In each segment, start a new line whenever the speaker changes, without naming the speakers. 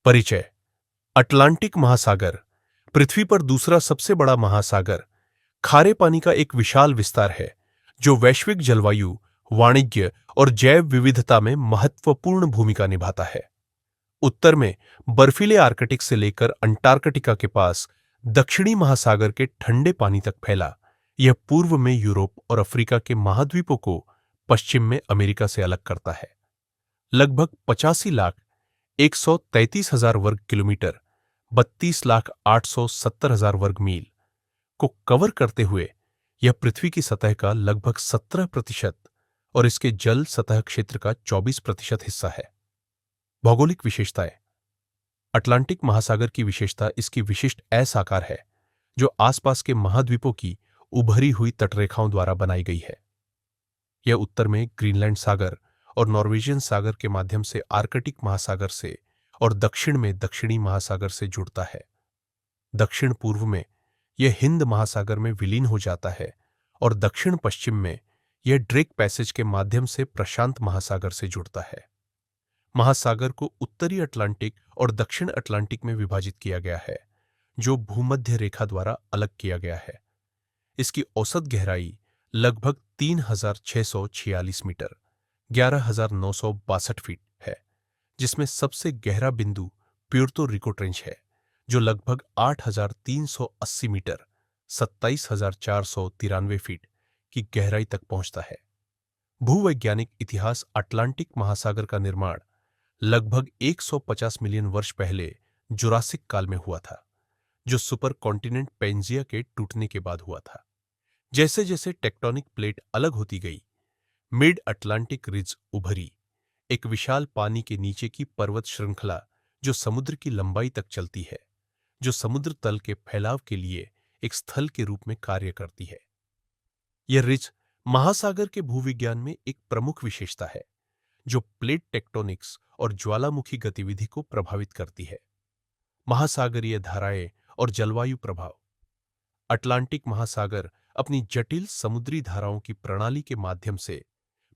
परिचय। अटलांटिक महासागर पृथ्वी पर दूसरा सबसे बड़ा महासागर खारे पानी का एक विशाल विस्तार है जो वैश्विक जलवायु, वाणिज्य और जैव विविधता में महत्वपूर्ण भूमिका निभाता है। उत्तर में बर्फीले आर्कटिक से लेकर अंटार्कटिका के पास दक्षिणी महासागर के ठंडे पानी तक फैला यह पूर्व में यूरोप और अफ्रीका के महाद्वीपों को पश्चिम में अमेरिका से अलग करता है। लगभग 85,133,000 वर्ग किलोमीटर 32,870,000 वर्ग मील को कवर करते हुए यह पृथ्वी की सतह का लगभग 17% और इसके जल सतह क्षेत्र का 24% हिस्सा है। भौगोलिक विशेषताएं। अटलांटिक महासागर की विशेषता इसकी विशिष्ट ऐस आकार है जो आसपास के महाद्वीपों की उभरी हुई तटरेखाओं द्वारा बनाई गई है। यह उत्तर में ग्रीनलैंड सागर और नॉर्वेजियन सागर के माध्यम से आर्कटिक महासागर से और दक्षिण में दक्षिणी महासागर से जुड़ता है। दक्षिण पूर्व में यह हिंद महासागर में विलीन हो जाता है और दक्षिण पश्चिम में यह ड्रेक पैसेज के माध्यम से प्रशांत महासागर से जुड़ता है। महासागर को उत्तरी अटलांटिक और दक्षिण अटलांटिक में विभाजित किया गया है जो भूमध्य रेखा द्वारा अलग किया गया है। इसकी औसत गहराई लगभग 3,646 मीटर 11,962 फीट है, जिसमें सबसे गहरा बिंदु प्यूर्तो रिको ट्रेंच है जो लगभग 8,380 मीटर 27,493 फीट की गहराई तक पहुंचता है। भूवैज्ञानिक इतिहास। अटलांटिक महासागर का निर्माण लगभग 150 मिलियन वर्ष पहले जुरासिक काल में हुआ था, जो सुपर कॉन्टिनेंट पेंजिया के टूटने के बाद हुआ था। जैसे जैसे टेक्टोनिक प्लेट अलग होती गई, मिड अटलांटिक रिज उभरी, एक विशाल पानी के नीचे की पर्वत श्रृंखला जो समुद्र की लंबाई तक चलती है, जो समुद्र तल के फैलाव के लिए एक स्थल के रूप में कार्य करती है। यह रिज महासागर के भूविज्ञान में एक प्रमुख विशेषता है जो प्लेट टेक्टोनिक्स और ज्वालामुखी गतिविधि को प्रभावित करती है। महासागरीय धाराएं और जलवायु प्रभाव। अटलांटिक महासागर अपनी जटिल समुद्री धाराओं की प्रणाली के माध्यम से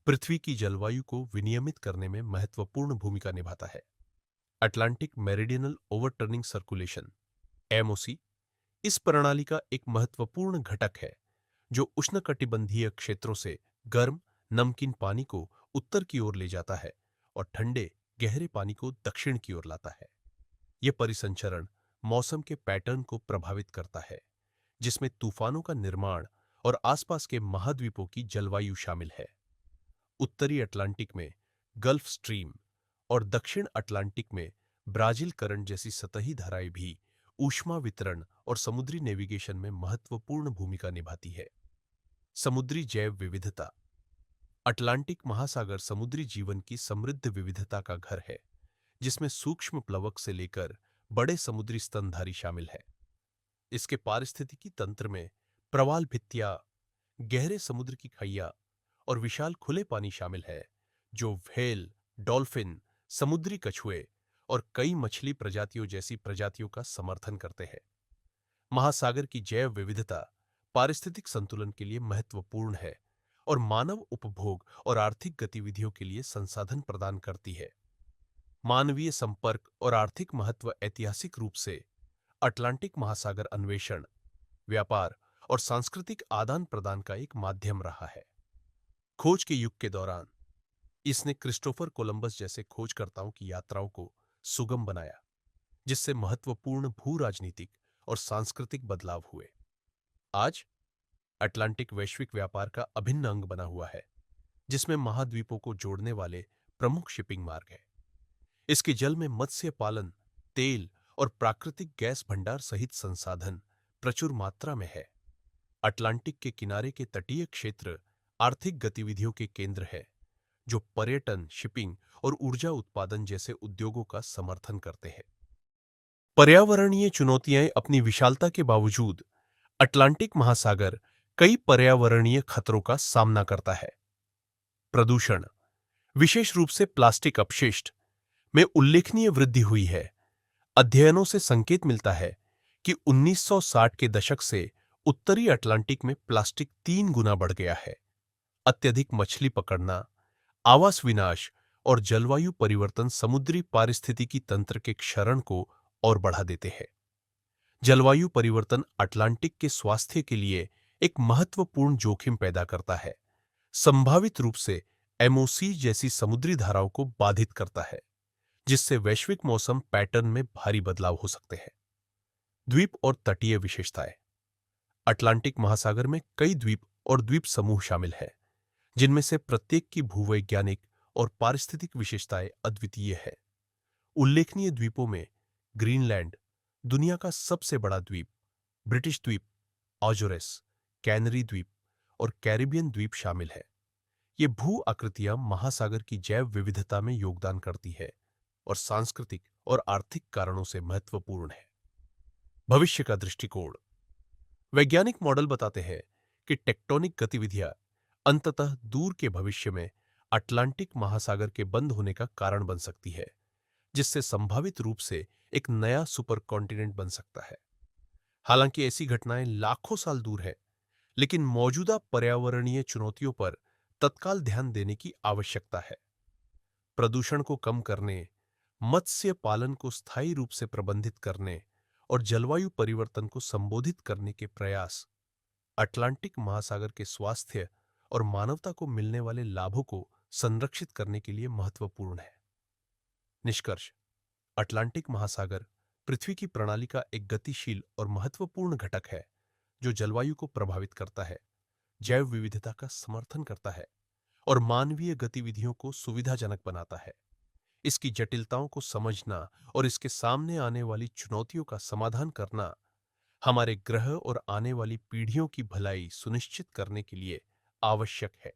पृथ्वी की जलवायु को विनियमित करने में महत्वपूर्ण भूमिका निभाता है। Atlantic meridional overturning circulation MOC इस प्रणाली का एक महत्वपूर्ण घटक है जो उष्णकटिबंधीय क्षेत्रों से गर्म नमकीन पानी को उत्तर की ओर ले जाता है और ठंडे गहरे पानी को दक्षिण की ओर लाता है। यह परिसंचरण मौसम के पैटर्न को प्रभावित करता है, जिसमें तूफानों का निर्माण और आसपास के महाद्वीपों की जलवायु शामिल है। उत्तरी अटलांटिक में गल्फ स्ट्रीम और दक्षिण अटलांटिक में ब्राजील करंट जैसी सतही धाराएं भी ऊष्मा वितरण और समुद्री नेविगेशन में महत्वपूर्ण भूमिका निभाती है। समुद्री जैव विविधता। अटलांटिक महासागर समुद्री जीवन की समृद्ध विविधता का घर है, जिसमें सूक्ष्म प्लवक से लेकर बड़े समुद्री स्तनधारी शामिल है। इसके पारिस्थितिकी तंत्र में प्रवाल भित्तियां, गहरे समुद्र की खाइयां और विशाल खुले पानी शामिल है जो व्हेल, डॉल्फिन, समुद्री कछुए और कई मछली प्रजातियों जैसी प्रजातियों का समर्थन करते हैं। महासागर की जैव विविधता पारिस्थितिक संतुलन के लिए महत्वपूर्ण है और मानव उपभोग और आर्थिक गतिविधियों के लिए संसाधन प्रदान करती है। मानवीय संपर्क और आर्थिक महत्व। ऐतिहासिक रूप से अटलांटिक महासागर अन्वेषण, व्यापार और सांस्कृतिक आदान प्रदान का एक माध्यम रहा है। खोज के युग के दौरान इसने क्रिस्टोफर कोलंबस जैसे खोजकर्ताओं की यात्राओं को सुगम बनाया, जिससे महत्वपूर्ण भू राजनीतिक और सांस्कृतिक बदलाव हुए। आज अटलांटिक वैश्विक व्यापार का अभिन्न अंग बना हुआ है, जिसमें महाद्वीपों को जोड़ने वाले प्रमुख शिपिंग मार्ग हैं। इसके जल में मत्स्य पालन, तेल और प्राकृतिक गैस भंडार सहित संसाधन प्रचुर मात्रा में है। अटलांटिक के किनारे के तटीय क्षेत्र आर्थिक गतिविधियों के केंद्र है, जो पर्यटन, शिपिंग और ऊर्जा उत्पादन जैसे उद्योगों का समर्थन करते हैं। पर्यावरणीय चुनौतियां। अपनी विशालता के बावजूद अटलांटिक महासागर कई पर्यावरणीय खतरों का सामना करता है। प्रदूषण, विशेष रूप से प्लास्टिक अपशिष्ट में उल्लेखनीय वृद्धि हुई है। अध्ययनों से संकेत मिलता है कि 1960 के दशक से उत्तरी अटलांटिक में प्लास्टिक 3 गुना बढ़ गया है। अत्यधिक मछली पकड़ना, आवास विनाश और जलवायु परिवर्तन समुद्री पारिस्थितिकी तंत्र के क्षरण को और बढ़ा देते हैं। जलवायु परिवर्तन अटलांटिक के स्वास्थ्य के लिए एक महत्वपूर्ण जोखिम पैदा करता है, संभावित रूप से एमओसी जैसी समुद्री धाराओं को बाधित करता है, जिससे वैश्विक मौसम पैटर्न में भारी बदलाव हो सकते हैं। द्वीप और तटीय विशेषताएं। अटलांटिक महासागर में कई द्वीप और द्वीप समूह शामिल हैं, जिनमें से प्रत्येक की भूवैज्ञानिक और पारिस्थितिक विशेषताएं अद्वितीय है। उल्लेखनीय द्वीपों में ग्रीनलैंड, दुनिया का सबसे बड़ा द्वीप, ब्रिटिश द्वीप, ऑजोरेस, कैनरी द्वीप और कैरिबियन द्वीप शामिल है। ये भू आकृतियां महासागर की जैव विविधता में योगदान करती है और सांस्कृतिक और आर्थिक कारणों से महत्वपूर्ण है। भविष्य का दृष्टिकोण। वैज्ञानिक मॉडल बताते हैं कि टेक्टोनिक गतिविधियां अंततः दूर के भविष्य में अटलांटिक महासागर के बंद होने का कारण बन सकती है, जिससे संभावित रूप से एक नया सुपर कॉन्टिनेंट बन सकता है। हालांकि ऐसी घटनाएं लाखों साल दूर है, लेकिन मौजूदा पर्यावरणीय चुनौतियों पर तत्काल ध्यान देने की आवश्यकता है। प्रदूषण को कम करने, मत्स्य पालन को स्थायी रूप से प्रबंधित करने और जलवायु परिवर्तन को संबोधित करने के प्रयास अटलांटिक महासागर के स्वास्थ्य और मानवता को मिलने वाले लाभों को संरक्षित करने के लिए महत्वपूर्ण है। निष्कर्ष। अटलांटिक महासागर पृथ्वी की प्रणाली का एक गतिशील और महत्वपूर्ण घटक है, जो जलवायु को प्रभावित करता है, जैव विविधता का समर्थन करता है और मानवीय गतिविधियों को सुविधाजनक बनाता है। इसकी जटिलताओं को समझना और इसके सामने आने वाली चुनौतियों का समाधान करना हमारे ग्रह और आने वाली पीढ़ियों की भलाई सुनिश्चित करने के लिए आवश्यक है।